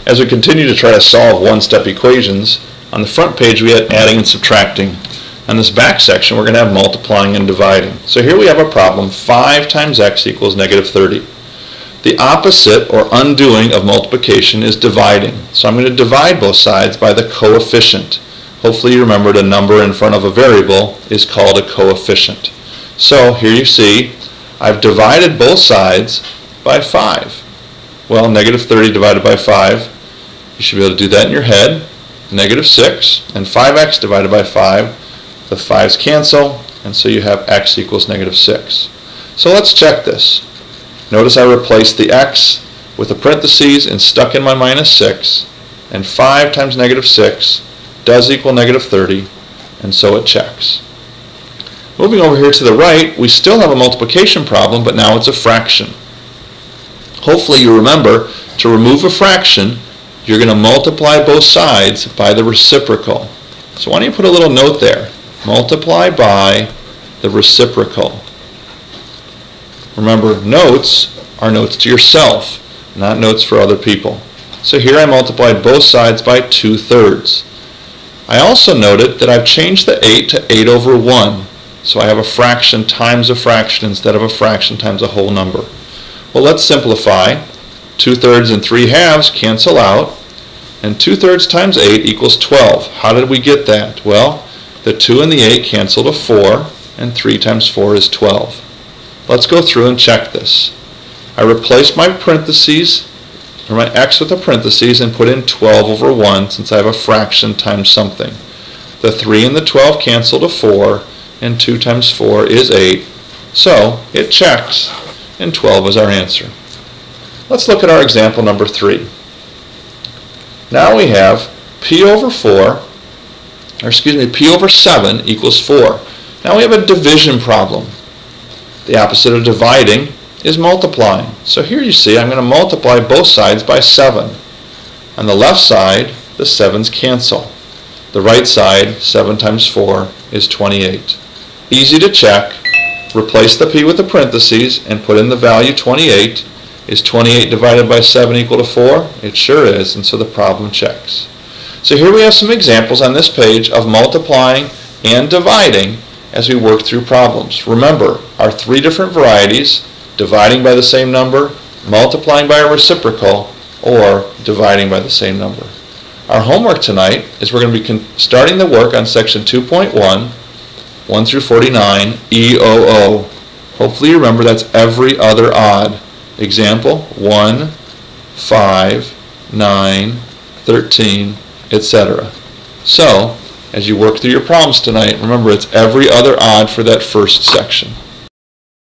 As we continue to try to solve one-step equations, on the front page we had adding and subtracting. On this back section we're going to have multiplying and dividing. So here we have a problem, 5 times x equals negative 30. The opposite or undoing of multiplication is dividing. So I'm going to divide both sides by the coefficient. Hopefully you remembered a number in front of a variable is called a coefficient. So here you see I've divided both sides by 5. Well, negative 30 divided by 5, you should be able to do that in your head. Negative 6 and 5x divided by 5, the 5's cancel, and so you have x equals negative 6. So let's check this. Notice I replaced the x with the parentheses and stuck in my minus 6, and 5 times negative 6 does equal negative 30, and so it checks. Moving over here to the right, we still have a multiplication problem, but now it's a fraction. Hopefully you remember, to remove a fraction, you're going to multiply both sides by the reciprocal. So why don't you put a little note there? Multiply by the reciprocal. Remember, notes are notes to yourself, not notes for other people. So here I multiplied both sides by 2/3. I also noted that I've changed the 8 to 8 over 1. So I have a fraction times a fraction instead of a fraction times a whole number. Well, let's simplify. 2/3 and 3/2 cancel out, and 2/3 times 8 equals 12. How did we get that? Well, the 2 and the 8 cancel to 4, and 3 times 4 is 12. Let's go through and check this. I replaced my parentheses, or my x with a parentheses, and put in 12 over 1 since I have a fraction times something. The 3 and the 12 cancel to 4, and 2 times 4 is 8. So it checks, and 12 is our answer. Let's look at our example number 3. Now we have p over 7 equals 4. Now we have a division problem. The opposite of dividing is multiplying. So here you see I'm going to multiply both sides by 7. On the left side, the 7's cancel. The right side, 7 times 4, is 28. Easy to check. Replace the p with the parentheses and put in the value 28. Is 28 divided by 7 equal to 4? It sure is, and so the problem checks. So here we have some examples on this page of multiplying and dividing as we work through problems. Remember, our 3 different varieties: dividing by the same number, multiplying by a reciprocal, or dividing by the same number. Our homework tonight is we're going to be starting the work on section 2.1, 1 through 49, EOO. Hopefully you remember that's every other odd. Example, 1, 5, 9, 13, etc. So, as you work through your problems tonight, remember it's every other odd for that first section.